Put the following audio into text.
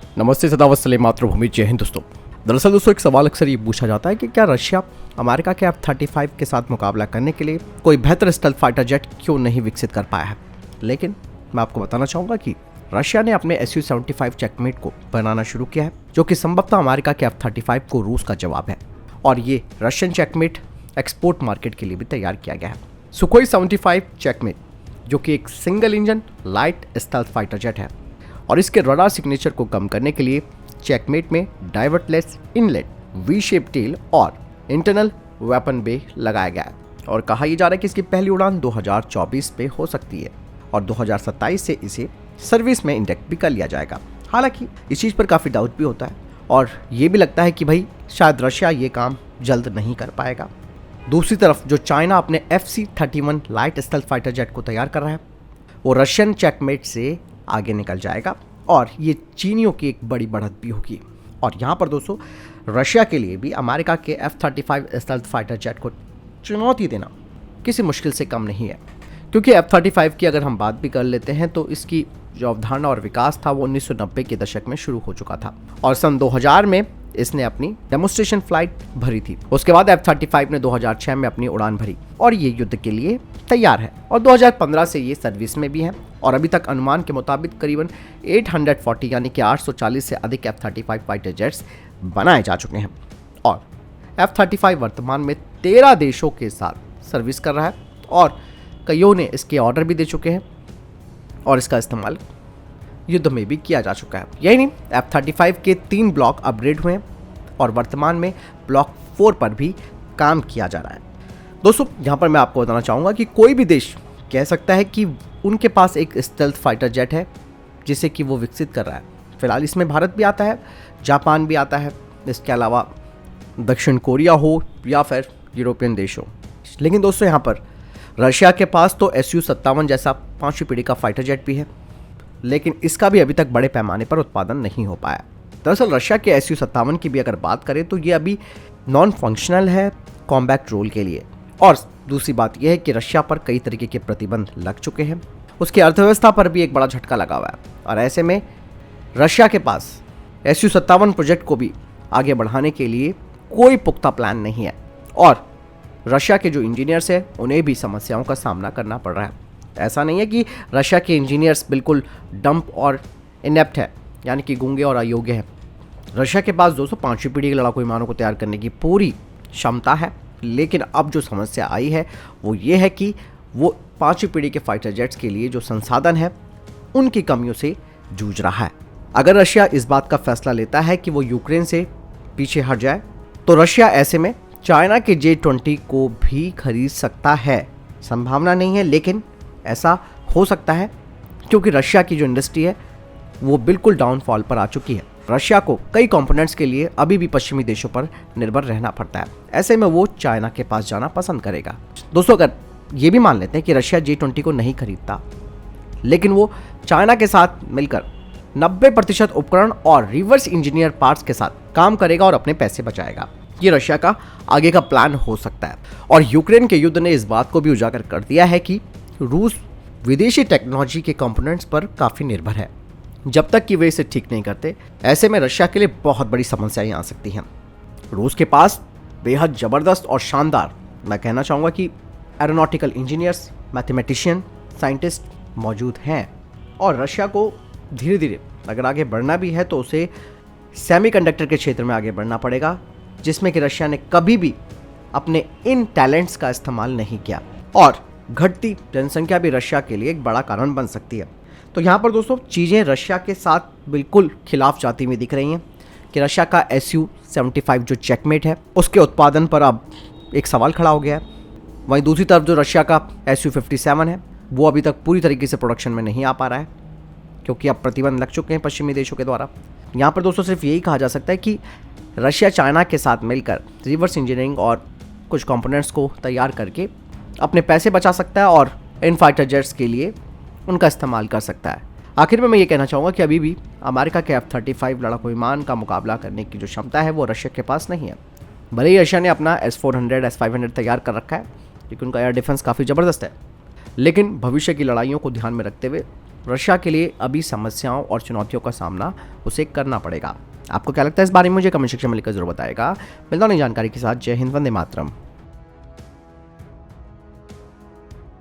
नमस्ते, सदावत सले मातृभूमि, जय हिंद दोस्तों। दरअसल दोस्तों, एक सवाल अक्सर ये पूछा जाता है कि क्या रशिया अमेरिका के F-35 के साथ मुकाबला करने के लिए कोई बेहतर स्टेल्थ फाइटर जेट क्यों नहीं विकसित कर पाया है। लेकिन मैं आपको बताना चाहूँगा कि रशिया ने अपने Su-75 चेकमेट को बनाना शुरू किया है, जो कि संभवतः अमेरिका के F-35 को रूस का जवाब है। और ये रशियन चेकमेट एक्सपोर्ट मार्केट के लिए भी तैयार किया गया है। सुखोई 75 चेकमेट, जो कि एक single engine light stealth fighter jet है, और इसके रडार सिग्नेचर को कम करने के लिए चेकमेट में डाइवर्टलेस इनलेट, वी शेप टेल और इंटरनल वेपन बे लगाया गया है। और कहा यह जा रहा है कि इसकी पहली उड़ान 2024 पे हो सकती है और 2027 से इसे सर्विस में इंडेक्ट भी कर लिया जाएगा। हालांकि इस चीज़ पर काफ़ी डाउट भी होता है और ये भी लगता है कि भाई शायद रशिया ये काम जल्द नहीं कर पाएगा। दूसरी तरफ जो चाइना अपने FC-31 light stealth fighter jet को तैयार कर रहा है, वो रशियन चेकमेट से आगे निकल जाएगा और ये चीनियों की एक बड़ी बढ़त भी होगी। और यहाँ पर दोस्तों, रशिया के लिए भी अमेरिका के F-35 स्टेल्थ फाइटर जेट को चुनौती देना किसी मुश्किल से कम नहीं है, क्योंकि F-35 की अगर हम बात भी कर लेते हैं तो इसकी जो अवधारणा और विकास था वो 1990 के दशक में शुरू हो चुका था और सन 2000 में इसने अपनी डेमोन्स्ट्रेशन फ्लाइट भरी थी। उसके बाद F-35 ने 2006 में अपनी उड़ान भरी और ये युद्ध के लिए तैयार है और 2015 से ये सर्विस में भी है। और अभी तक अनुमान के मुताबिक करीबन 840 यानी कि 840 से अधिक F-35 फाइटर जेट्स बनाए जा चुके हैं और F-35 वर्तमान में 13 देशों के साथ सर्विस कर रहा है और कईयों ने इसके ऑर्डर भी दे चुके हैं और इसका इस्तेमाल युद्ध में भी किया जा चुका है। यही नहीं, F-35 के 3 ब्लॉक अपग्रेड हुए हैं और वर्तमान में ब्लॉक 4 पर भी काम किया जा रहा है। दोस्तों, यहाँ पर मैं आपको बताना चाहूँगा कि कोई भी देश कह सकता है कि उनके पास एक स्टेल्थ फाइटर जेट है जिसे कि वो विकसित कर रहा है। फिलहाल इसमें भारत भी आता है, जापान भी आता है, इसके अलावा दक्षिण कोरिया हो या फिर यूरोपियन देश हो। लेकिन दोस्तों, यहाँ पर रशिया के पास तो Su-57 जैसा 5वीं पीढ़ी का फाइटर जेट भी है, लेकिन इसका भी अभी तक बड़े पैमाने पर उत्पादन नहीं हो पाया। दरअसल रशिया के Su-57 की भी अगर बात करें तो ये अभी नॉन फंक्शनल है कॉम्बैट रोल के लिए। और दूसरी बात यह है कि रशिया पर कई तरीके के प्रतिबंध लग चुके हैं, उसकी अर्थव्यवस्था पर भी एक बड़ा झटका लगा हुआ है और ऐसे में रशिया के पास Su-57 प्रोजेक्ट को भी आगे बढ़ाने के लिए कोई पुख्ता प्लान नहीं है और रशिया के जो इंजीनियर्स हैं उन्हें भी समस्याओं का सामना करना पड़ रहा है। ऐसा नहीं है कि रशिया के इंजीनियर्स बिल्कुल डंप और इनेप्ट है, यानी कि गूंगे और अयोग्य है। रशिया के पास 205वीं पीढ़ी के लड़ाकू विमानों को तैयार करने की पूरी क्षमता है, लेकिन अब जो समस्या आई है वो ये है कि वो 5वीं पीढ़ी के फाइटर जेट्स के लिए जो संसाधन है उनकी कमियों से जूझ रहा है। अगर रशिया इस बात का फैसला लेता है कि वो यूक्रेन से पीछे हट जाए तो रशिया ऐसे में चाइना के J-20 को भी खरीद सकता है। संभावना नहीं है, लेकिन ऐसा हो सकता है क्योंकि रशिया की जो इंडस्ट्री है वो बिल्कुल डाउनफॉल पर आ चुकी है। रशिया को कई कंपोनेंट्स के लिए अभी भी पश्चिमी देशों पर निर्भर रहना पड़ता है। ऐसे में वो चाइना के पास जाना पसंद करेगा। दोस्तों, अगर ये भी मान लेते हैं कि रशिया J-20 को नहीं खरीदता, लेकिन वो चाइना के साथ मिलकर 90% उपकरण और रिवर्स इंजीनियर पार्ट्स के साथ काम करेगा और अपने पैसे बचाएगा, ये रशिया का आगे का प्लान हो सकता है। और यूक्रेन के युद्ध ने इस बात को भी उजागर कर दिया है कि रूस विदेशी टेक्नोलॉजी के कंपोनेंट्स पर काफ़ी निर्भर है। जब तक कि वे इसे ठीक नहीं करते, ऐसे में रशिया के लिए बहुत बड़ी समस्याएं आ सकती हैं। रूस के पास बेहद ज़बरदस्त और शानदार, मैं कहना चाहूँगा कि एरोनॉटिकल इंजीनियर्स, मैथमेटिशियन, साइंटिस्ट मौजूद हैं और रशिया को धीरे धीरे अगर आगे बढ़ना भी है तो उसे सेमीकंडक्टर के क्षेत्र में आगे बढ़ना पड़ेगा, जिसमें कि रशिया ने कभी भी अपने इन टैलेंट्स का इस्तेमाल नहीं किया और घटती जनसंख्या भी रशिया के लिए एक बड़ा कारण बन सकती है। तो यहाँ पर दोस्तों, चीज़ें रशिया के साथ बिल्कुल खिलाफ जाती हुई दिख रही हैं कि रशिया का Su-75 जो चेकमेट है उसके उत्पादन पर अब एक सवाल खड़ा हो गया है। वहीं दूसरी तरफ जो रशिया का Su-57 है वो अभी तक पूरी तरीके से प्रोडक्शन में नहीं आ पा रहा है, क्योंकि अब प्रतिबंध लग चुके हैं पश्चिमी देशों के द्वारा। यहाँ पर दोस्तों सिर्फ यही कहा जा सकता है कि रशिया चाइना के साथ मिलकर रिवर्स इंजीनियरिंग और कुछ कंपोनेंट्स को तैयार करके अपने पैसे बचा सकता है और इन फाइटर जेट्स के लिए उनका इस्तेमाल कर सकता है। आखिर में मैं ये कहना चाहूँगा कि अभी भी अमेरिका के F-35 लड़ाकू विमान का मुकाबला करने की जो क्षमता है वो रशिया के पास नहीं है। भले ही रशिया ने अपना S-400, S-500 तैयार कर रखा है, क्योंकि उनका एयर डिफेंस काफ़ी ज़बरदस्त है, लेकिन भविष्य की लड़ाइयों को ध्यान में रखते हुए रशिया के लिए अभी समस्याओं और चुनौतियों का सामना उसे करना पड़ेगा। आपको क्या लगता है इस बारे में? मुझे कमेंट सेक्शन में लिखकर जरूर बताएगा। मिलता हूं नई जानकारी के साथ। जय हिंद, वंदे मातरम।